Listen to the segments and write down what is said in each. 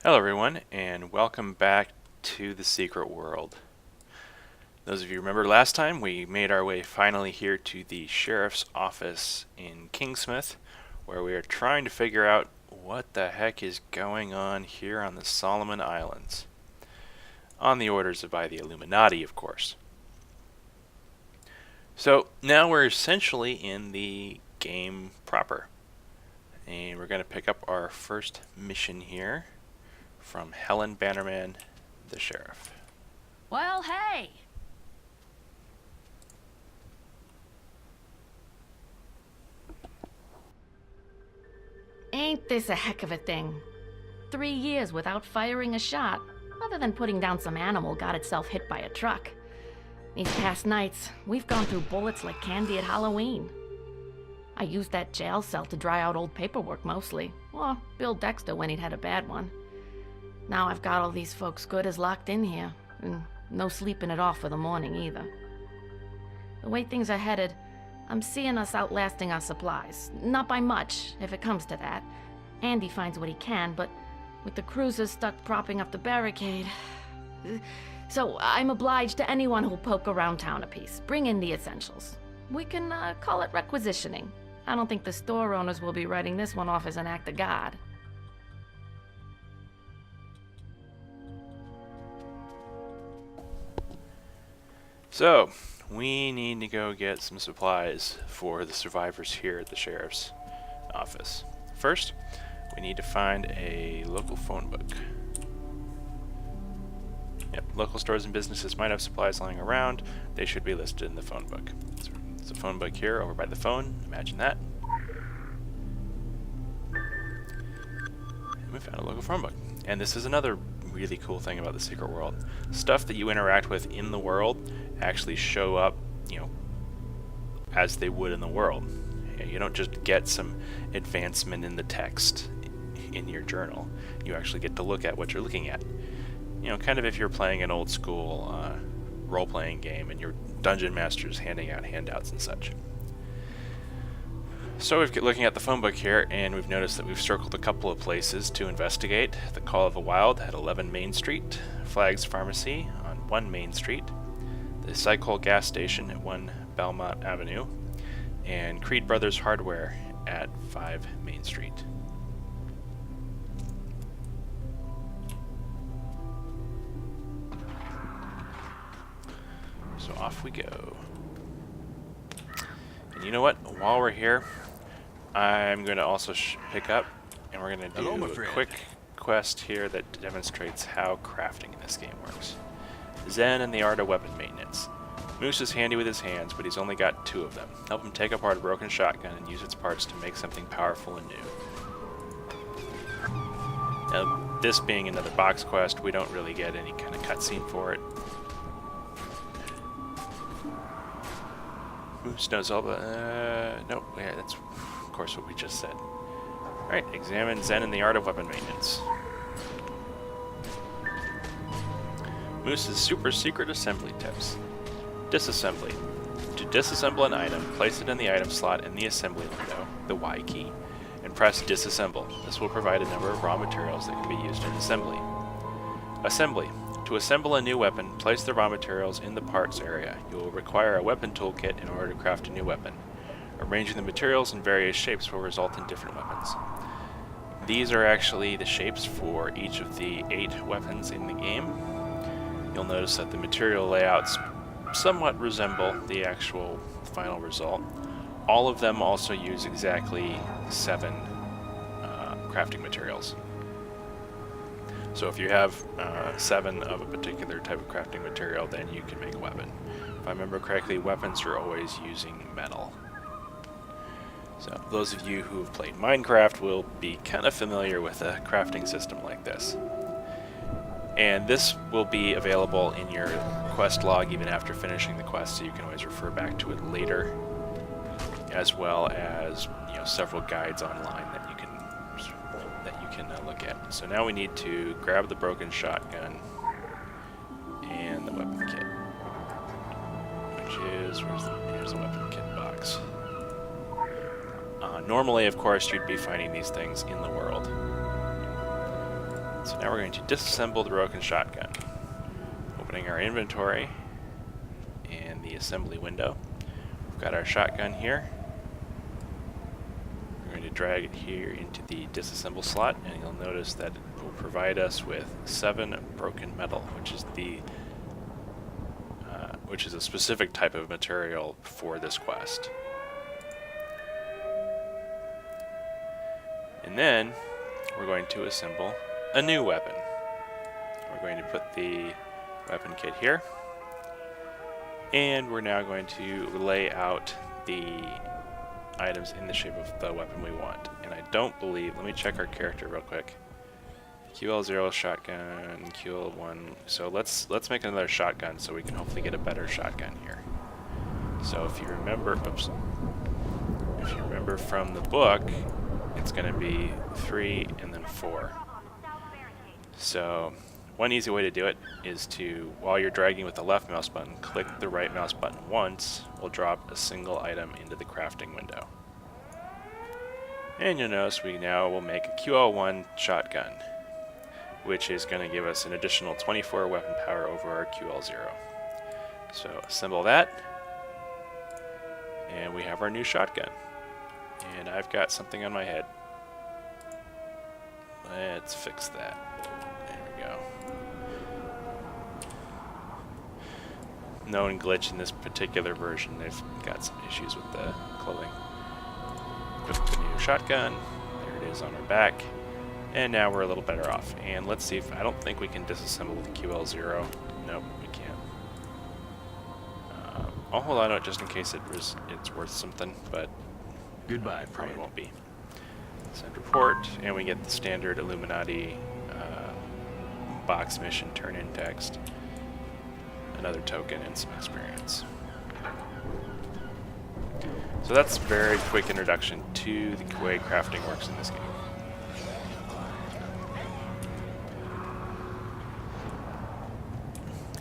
Hello everyone, and welcome back to the Secret World. Those of you remember last time, we made our way finally here to the Sheriff's office in Kingsmith, where we are trying to figure out what the heck is going on here on the Solomon Islands. On the orders by the Illuminati, of course. So now we're essentially in the game proper. And we're going to pick up our first mission here from Helen Bannerman, the sheriff. Well, hey! Ain't this a heck of a thing? 3 years without firing a shot, other than putting down some animal got itself hit by a truck. These past nights, we've gone through bullets like candy at Halloween. I used that jail cell to dry out old paperwork mostly, or Bill Dexter when he'd had a bad one. Now I've got all these folks good as locked in here, and no sleeping it off for the morning either. The way things are headed, I'm seeing us outlasting our supplies. Not by much, if it comes to that. Andy finds what he can, but with the cruisers stuck propping up the barricade... So I'm obliged to anyone who'll poke around town a piece. Bring in the essentials. We can call it requisitioning. I don't think the store owners will be writing this one off as an act of God. So, we need to go get some supplies for the survivors here at the sheriff's office. First, we need to find a local phone book. Yep, local stores and businesses might have supplies lying around. They should be listed in the phone book. So there's a phone book here over by the phone. Imagine that. And we found a local phone book. And this is another really cool thing about the Secret World. Stuff that you interact with in the world actually show up, as they would in the world. You don't just get some advancement in the text in your journal. You actually get to look at what you're looking at. Kind of if you're playing an old school role-playing game and your dungeon master's handing out handouts and such. So we've been looking at the phone book here, and we've noticed that we've circled a couple of places to investigate. The Call of the Wild at 11 Main Street, Flagg's Pharmacy on 1 Main Street, the Cycle gas station at 1 Belmont Avenue, and Creed Brothers Hardware at 5 Main Street. So off we go. And you know what? While we're here, I'm going to also pick up, and we're going to do a quick quest here that demonstrates how crafting in this game works. Zen and the Art of Weapon Maintenance. Moose is handy with his hands, but he's only got 2 of them. Help him take apart a broken shotgun and use its parts to make something powerful and new. Now, this being another box quest, we don't really get any kind of cutscene for it. Moose knows all the... nope, yeah, that's of course what we just said. Alright, examine Zen and the Art of Weapon Maintenance. Moose's super secret assembly tips. Disassembly. To disassemble an item, place it in the item slot in the assembly window, the Y key, and press disassemble. This will provide a number of raw materials that can be used in assembly. Assembly. To assemble a new weapon, place the raw materials in the parts area. You will require a weapon toolkit in order to craft a new weapon. Arranging the materials in various shapes will result in different weapons. These are actually the shapes for each of the 8 weapons in the game. You'll notice that the material layouts somewhat resemble the actual final result. All of them also use exactly 7 crafting materials. So if you have 7 of a particular type of crafting material, then you can make a weapon. If I remember correctly, weapons are always using metal. So those of you who have played Minecraft will be kind of familiar with a crafting system like this. And this will be available in your quest log even after finishing the quest, so you can always refer back to it later, as well as several guides online that you can look at. So now we need to grab the broken shotgun and the weapon kit, which is here's the weapon kit box. Normally, of course, you'd be finding these things in the world. So now we're going to disassemble the broken shotgun. Opening our inventory and the assembly window. We've got our shotgun here. We're going to drag it here into the disassemble slot, and you'll notice that it will provide us with 7 broken metal, which is a specific type of material for this quest. And then we're going to assemble a new weapon. We're going to put the weapon kit here, and we're now going to lay out the items in the shape of the weapon we want. And I don't believe, let me check our character real quick. QL0 shotgun, QL1. So let's make another shotgun so we can hopefully get a better shotgun here. So if you remember, if you remember from the book, it's going to be 3 and then 4. So one easy way to do it is to, while you're dragging with the left mouse button, click the right mouse button once. We'll drop a single item into the crafting window. And you'll notice we now will make a QL1 shotgun, which is going to give us an additional 24 weapon power over our QL0. So assemble that, and we have our new shotgun. And I've got something on my head. Let's fix that. There we go. Known glitch in this particular version. They've got some issues with the clothing. Equip the new shotgun. There it is on our back. And now we're a little better off. And let's see if, I don't think we can disassemble the QL0. Nope, we can't. I'll hold on to it just in case it's worth something, but goodbye, it probably won't be. Send report, and we get the standard Illuminati box mission turn-in text. Another token and some experience. So that's a very quick introduction to the way crafting works in this game.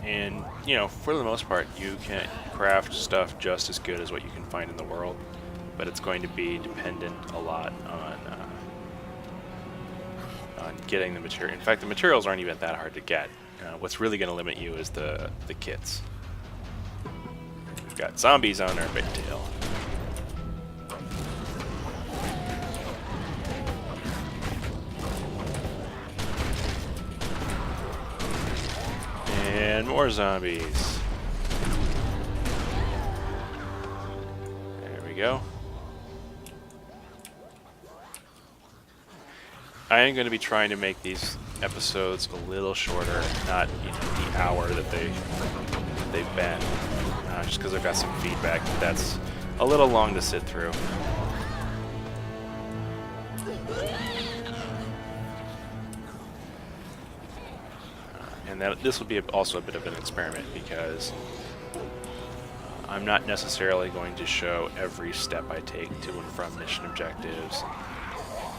And, you know, for the most part, you can craft stuff just as good as what you can find in the world, but it's going to be dependent a lot on getting the material. In fact, the materials aren't even that hard to get. What's really going to limit you is the kits. We've got zombies on our big tail. And more zombies. There we go. I am going to be trying to make these episodes a little shorter, not the hour that they've been, just because I've got some feedback that's a little long to sit through. And this will be also a bit of an experiment, because I'm not necessarily going to show every step I take to and from mission objectives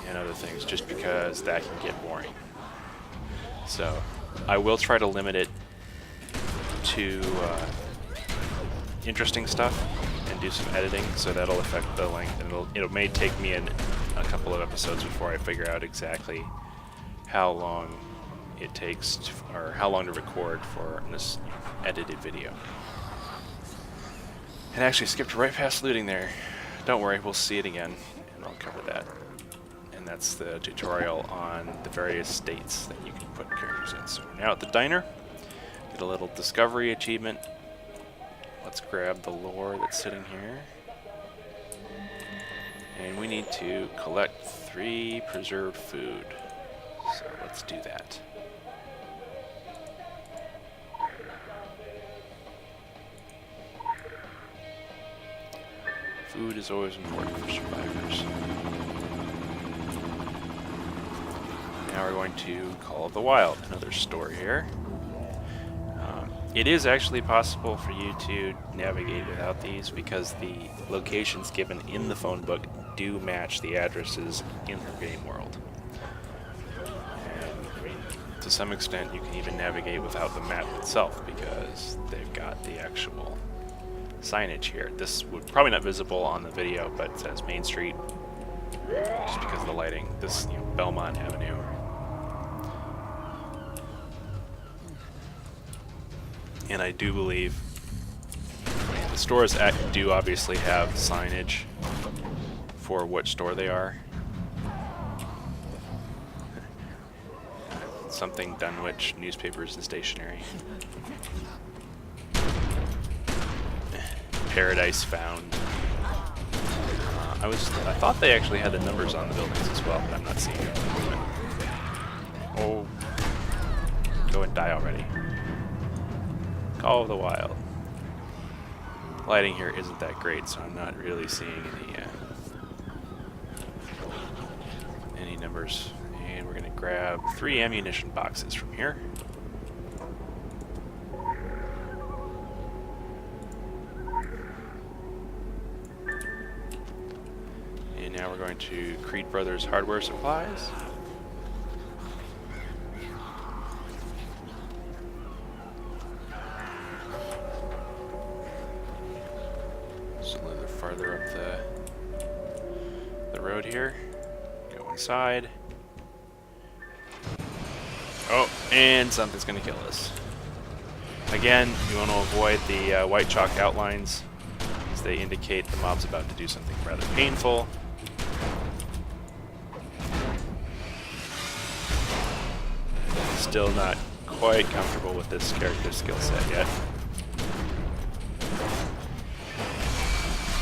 and other things, just because that can get boring. So I will try to limit it to interesting stuff and do some editing, so that'll affect the length, and it may take me a couple of episodes before I figure out exactly how long it takes or how long to record for this edited video. And actually skipped right past looting there. Don't worry, we'll see it again, and I'll cover that. And that's the tutorial on the various states that you can put characters in. So we're now at the diner. Get a little discovery achievement. Let's grab the lore that's sitting here. And we need to collect 3 preserved food. So let's do that. Food is always important for survivors. Now we're going to Call of the Wild, another store here. It is actually possible for you to navigate without these, because the locations given in the phone book do match the addresses in the game world. And I mean, to some extent you can even navigate without the map itself, because they've got the actual signage here. This would probably not visible on the video, but it says Main Street, just because of the lighting. This, Belmont Avenue. And I do believe the stores do obviously have signage for which store they are. Something Dunwich, newspapers and stationery. Paradise Found. I thought they actually had the numbers on the buildings as well, but I'm not seeing it at the moment. Oh, go and die already. Call of the Wild. Lighting here isn't that great, so I'm not really seeing any numbers. And we're gonna grab 3 ammunition boxes from here. And now we're going to Creed Brothers Hardware Supplies. Just a little farther up the road here. Go inside. Oh, and something's going to kill us. Again, you want to avoid the white chalk outlines, as they indicate the mob's about to do something rather painful. Still not quite comfortable with this character's skill set yet.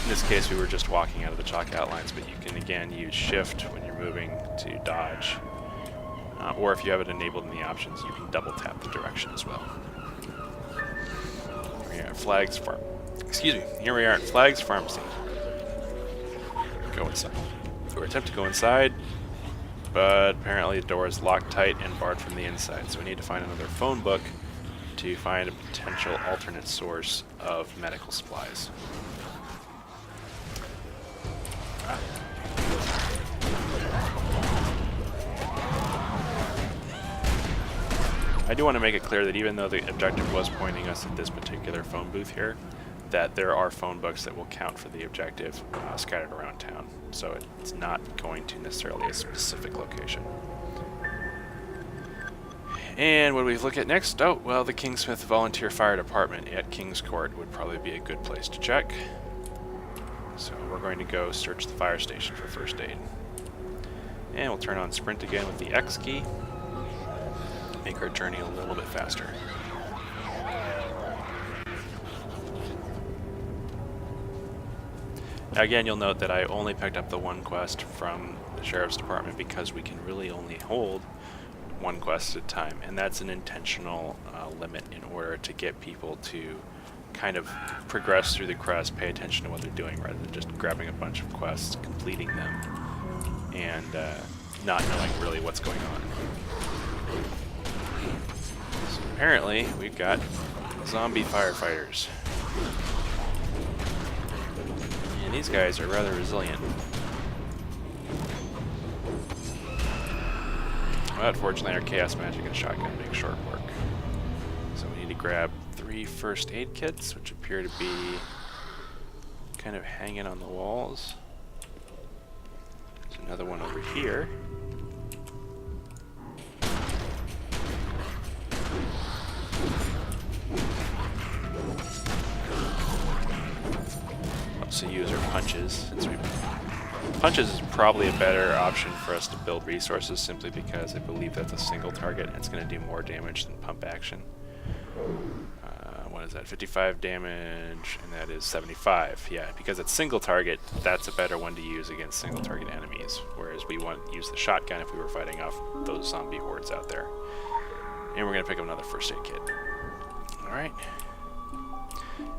In this case, we were just walking out of the chalk outlines, but you can again use shift when you're moving to dodge. Or if you have it enabled in the options, you can double tap the direction as well. Here we are, Flags Farm. Excuse me. Here we are at Flags Pharmacy. Go inside. We attempt to go inside, but apparently the door is locked tight and barred from the inside. So we need to find another phone book to find a potential alternate source of medical supplies. I do want to make it clear that even though the objective was pointing us at this particular phone booth here, that there are phone books that will count for the objective scattered around town. So it's not going to necessarily a specific location. And what do we look at next? Oh, well, the Kingsmith Volunteer Fire Department at King's Court would probably be a good place to check. So we're going to go search the fire station for first aid. And we'll turn on sprint again with the X key. Make our journey a little bit faster. Now again, you'll note that I only picked up the one quest from the Sheriff's Department because we can really only hold one quest at a time, and that's an intentional limit in order to get people to kind of progress through the quest, pay attention to what they're doing rather than just grabbing a bunch of quests, completing them, and not knowing really what's going on. So apparently, we've got zombie firefighters. And these guys are rather resilient. But unfortunately, our chaos magic and shotgun make short work. So we need to grab 3 first aid kits, which appear to be kind of hanging on the walls. There's another one over here. Also use our punches, since punches is probably a better option for us to build resources, simply because I believe that's a single target and it's going to do more damage than pump action. What is that? 55 damage, and that is 75. Yeah, because it's single target, that's a better one to use against single target enemies, whereas we want to use the shotgun if we were fighting off those zombie hordes out there. And we're going to pick up another first aid kit. Alright.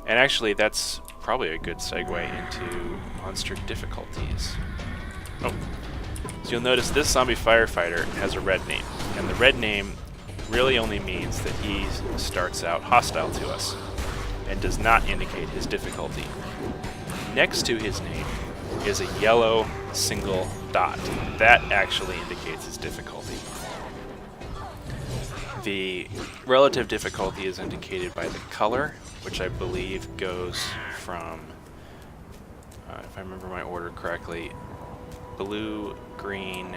And actually, that's probably a good segue into monster difficulties. Oh. So you'll notice this zombie firefighter has a red name, and the red name really only means that he starts out hostile to us and does not indicate his difficulty. Next to his name is a yellow single dot. That actually indicates his difficulty. The relative difficulty is indicated by the color, which I believe goes from, if I remember my order correctly, blue, green,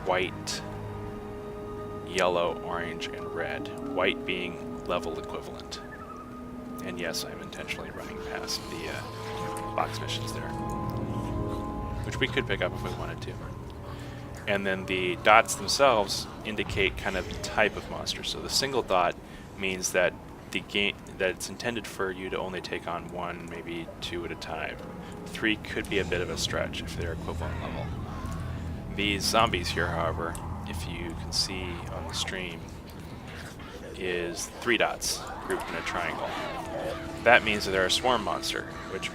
white, yellow, orange, and red, white being level equivalent. And yes, I'm intentionally running past the box missions there, which we could pick up if we wanted to. And then the dots themselves indicate kind of the type of monster. So the single dot means that it's intended for you to only take on 1, maybe 2 at a time. 3 could be a bit of a stretch if they're equivalent level. These zombies here, however, if you can see on the stream, is 3 dots grouped in a triangle. That means that they're a swarm monster, which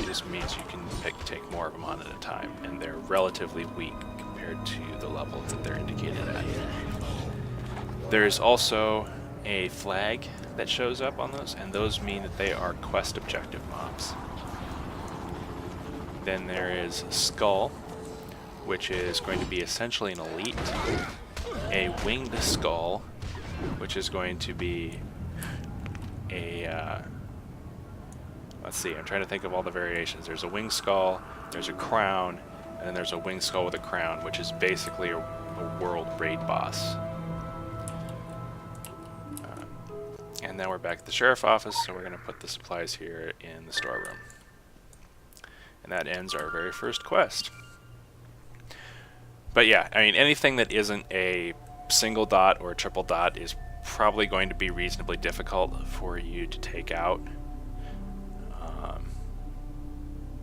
just means you can take more of them on at a time, and they're relatively weak compared to the level that they're indicated at. There's also a flag that shows up on those, and those mean that they are quest objective mobs. Then there is Skull, which is going to be essentially an elite. A Winged Skull, which is going to be a... let's see, I'm trying to think of all the variations. There's a Winged Skull, there's a Crown, and then there's a Winged Skull with a Crown, which is basically a world raid boss. And now we're back at the sheriff office, so we're going to put the supplies here in the storeroom. And that ends our very first quest. But yeah, I mean, anything that isn't a single dot or a triple dot is probably going to be reasonably difficult for you to take out.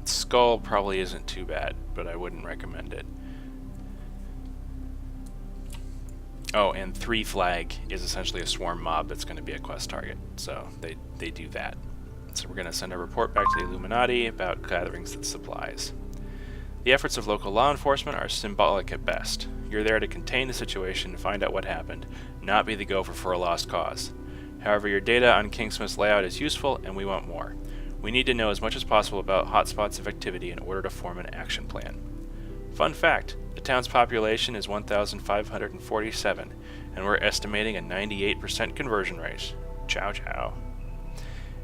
Skull probably isn't too bad, but I wouldn't recommend it. Oh, and 3 flag is essentially a swarm mob that's going to be a quest target, so they do that. So we're going to send a report back to the Illuminati about gathering supplies. The efforts of local law enforcement are symbolic at best. You're there to contain the situation, find out what happened, not be the gopher for a lost cause. However, your data on Kingsmith's layout is useful, and we want more. We need to know as much as possible about hotspots of activity in order to form an action plan. Fun fact, the town's population is 1,547, and we're estimating a 98% conversion rate. Chow chow.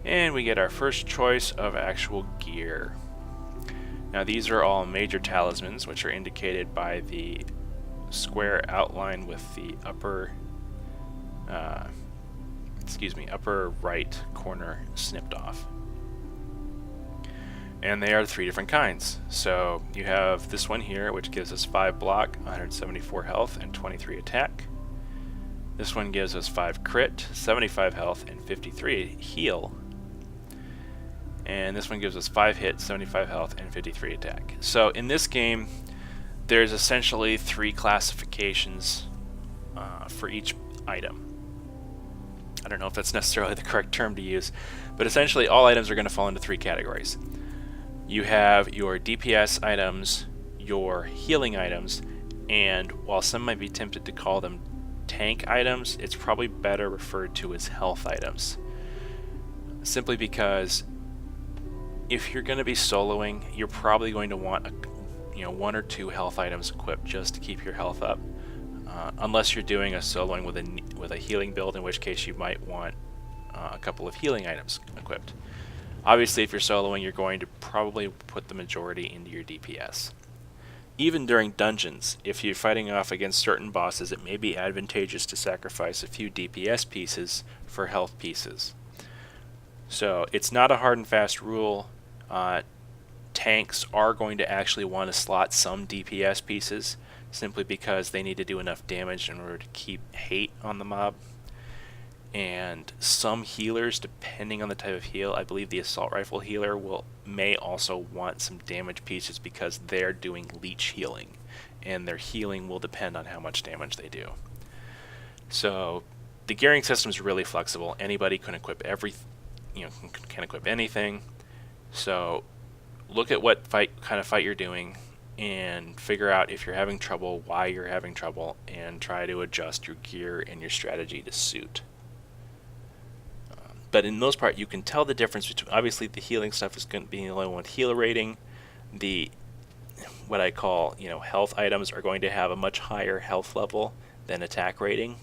And we get our first choice of actual gear. Now these are all major talismans, which are indicated by the square outline with the upper right corner snipped off. And they are 3 different kinds. So you have this one here, which gives us 5 block, 174 health, and 23 attack. This one gives us 5 crit, 75 health, and 53 heal. And this one gives us 5 hit, 75 health, and 53 attack. So in this game, there's essentially 3 classifications for each item. I don't know if that's necessarily the correct term to use, but essentially all items are going to fall into 3 categories. You have your DPS items, your healing items, and while some might be tempted to call them tank items, it's probably better referred to as health items. Simply because if you're going to be soloing, you're probably going to want 1 or 2 health items equipped just to keep your health up. Unless you're doing a soloing with a healing build, in which case you might want a couple of healing items equipped. Obviously, if you're soloing, you're going to probably put the majority into your DPS. Even during dungeons, if you're fighting off against certain bosses, it may be advantageous to sacrifice a few DPS pieces for health pieces. So it's not a hard and fast rule. Tanks are going to actually want to slot some DPS pieces, simply because they need to do enough damage in order to keep hate on the mob. And some healers, depending on the type of heal, I believe the assault rifle healer may also want some damage pieces because they're doing leech healing, and their healing will depend on how much damage they do. So the gearing system is really flexible. Anybody can equip can equip anything. So look at what kind of fight you're doing and figure out if you're having trouble, why you're having trouble, and try to adjust your gear and your strategy to suit. But in most part, you can tell the difference between, obviously the healing stuff is going to be the only one with heal rating. The, what I call, health items are going to have a much higher health level than attack rating.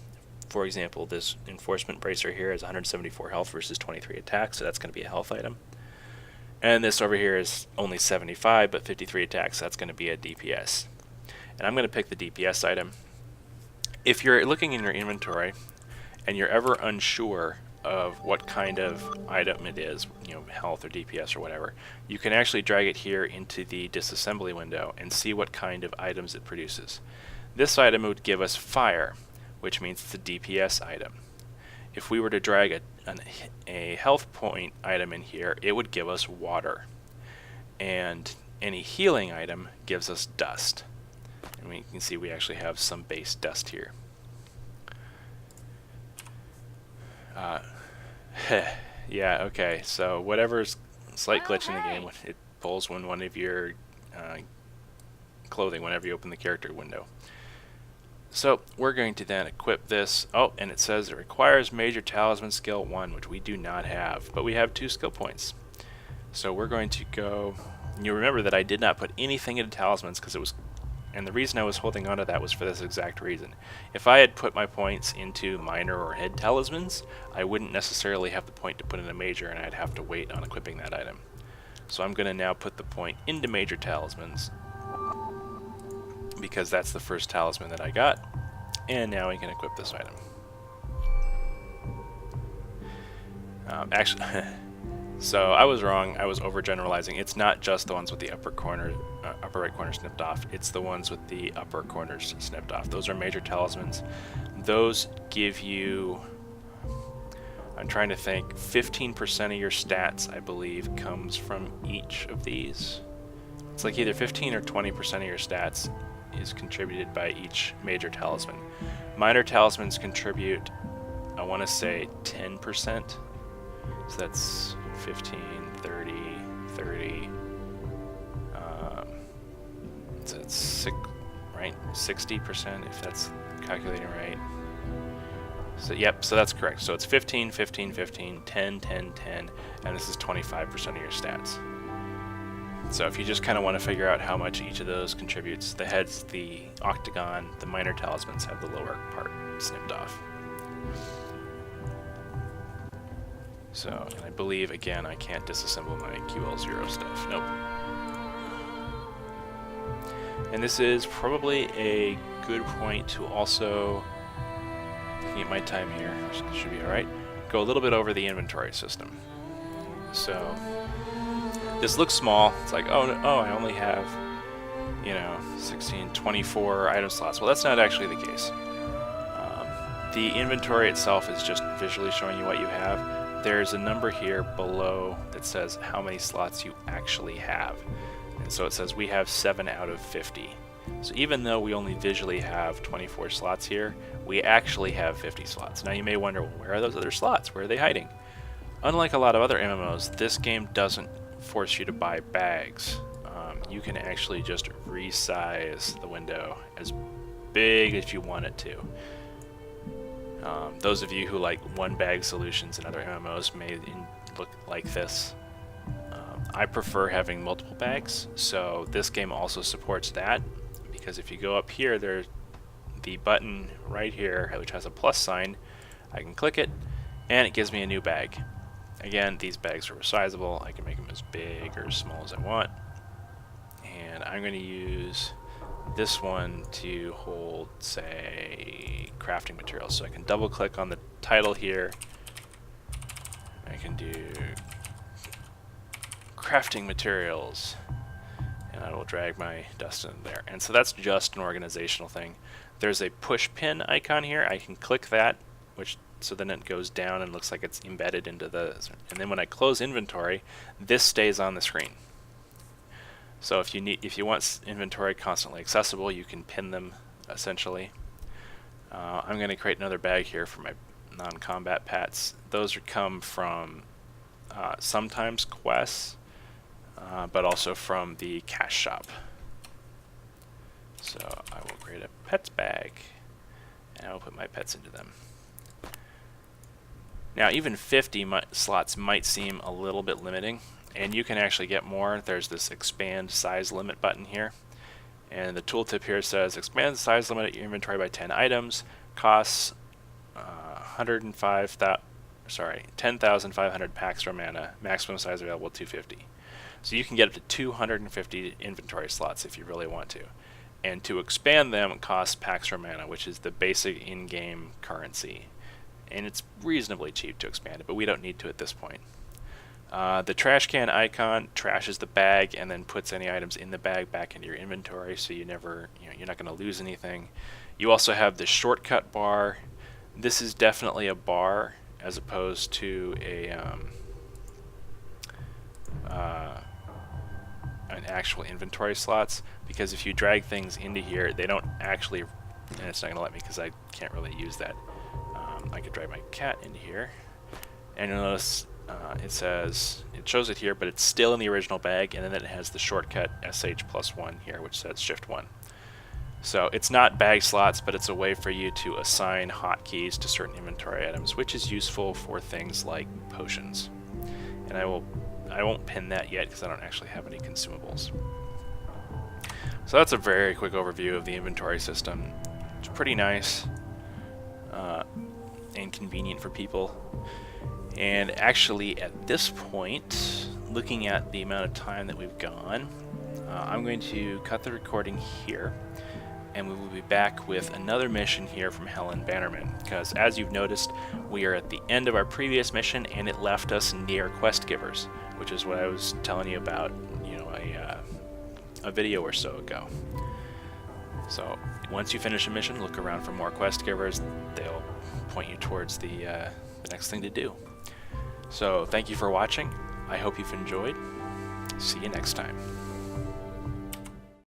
For example, this enforcement bracer here is 174 health versus 23 attack, so that's going to be a health item. And this over here is only 75, but 53 attacks, so that's going to be a DPS. And I'm going to pick the DPS item. If you're looking in your inventory and you're ever unsure of what kind of item it is, you know, health or DPS or whatever, you can actually drag it here into the disassembly window and see what kind of items it produces. This item would give us fire, which means it's a DPS item. If we were to drag a health point item in here, it would give us water. And any healing item gives us dust. And we can see we actually have some base dust here. Yeah, okay, so whatever's slight glitch in the game, it pulls when one of your clothing whenever you open the character window. So we're going to then equip this. Oh, and it says it requires Major Talisman Skill 1, which we do not have, but we have 2 skill points. So we're going to go. You remember that I did not put anything into talismans because it was, and the reason I was holding on to that was for this exact reason. If I had put my points into minor or head talismans, I wouldn't necessarily have the point to put in a major, and I'd have to wait on equipping that item. So I'm going to now put the point into major talismans, because that's the first talisman that I got, and now we can equip this item. Actually, so I was wrong. I was overgeneralizing. It's not just the ones with the upper right corner snipped off. It's the ones with the upper corners snipped off. Those are major talismans. Those give you, I'm trying to think, 15% of your stats, I believe, comes from each of these. It's like either 15 or 20% of your stats is contributed by each major talisman. Minor talismans contribute, I want to say, 10%. So that's 15, 30, 30. So it's right? 60%, if that's calculating right. So yep, so that's correct. So it's 15, 15, 15, 10, 10, 10, and this is 25% of your stats. So if you just kind of want to figure out how much each of those contributes, the heads, the octagon, the minor talismans have the lower part snipped off. So, and I believe, again, I can't disassemble my QL0 stuff. Nope. And this is probably a good point to also, looking at my time here, should be alright, go a little bit over the inventory system. So, this looks small. It's like, oh, I only have, 16, 24 item slots. Well, that's not actually the case. The inventory itself is just visually showing you what you have. There's a number here below that says how many slots you actually have. And so it says we have 7 out of 50. So even though we only visually have 24 slots here, we actually have 50 slots. Now you may wonder, well, where are those other slots? Where are they hiding? Unlike a lot of other MMOs, this game doesn't force you to buy bags. You can actually just resize the window as big as you want it to. Those of you who like one-bag solutions in other MMOs may look like this. I prefer having multiple bags, so this game also supports that, because if you go up here, there's the button right here, which has a plus sign. I can click it, and it gives me a new bag. Again, these bags are resizable. I can make them as big or as small as I want. And I'm going to use this one to hold, say, crafting materials. So I can double click on the title here. I can do crafting materials, and I will drag my dust in there. And so that's just an organizational thing. There's a push pin icon here. I can click that, so then it goes down and looks like it's embedded into the, and then when I close inventory, this stays on the screen. So if you want inventory constantly accessible, you can pin them essentially. I'm going to create another bag here for my non-combat pets. Those come from sometimes quests, but also from the cash shop. So I will create a pets bag, and I will put my pets into them. Now, even 50 slots might seem a little bit limiting, and you can actually get more. There's this expand size limit button here, and the tooltip here says expand the size limit of your inventory by 10 items, costs 10,500 packs for mana, maximum size available 250. So you can get up to 250 inventory slots if you really want to. And to expand them, it costs Paxtra mana, which is the basic in-game currency. And it's reasonably cheap to expand it, but we don't need to at this point. The trash can icon trashes the bag and then puts any items in the bag back into your inventory, so you never, you're not going to lose anything. You also have the shortcut bar. This is definitely a bar as opposed to an actual inventory slots, because if you drag things into here, they don't actually, and it's not going to let me because I can't really use that. I could drag my cat into here, and you'll notice it shows it here, but it's still in the original bag, and then it has the shortcut SH+1 here, which says Shift 1. So it's not bag slots, but it's a way for you to assign hotkeys to certain inventory items, which is useful for things like potions. And I won't pin that yet because I don't actually have any consumables. So that's a very quick overview of the inventory system. It's pretty nice and convenient for people. And actually, at this point, looking at the amount of time that we've gone, I'm going to cut the recording here, and we will be back with another mission here from Helen Bannerman, because as you've noticed, we are at the end of our previous mission, and it left us near quest givers, which is what I was telling you about, a video or so ago. So once you finish a mission, look around for more quest givers. They'll point you towards the next thing to do. So thank you for watching. I hope you've enjoyed. See you next time.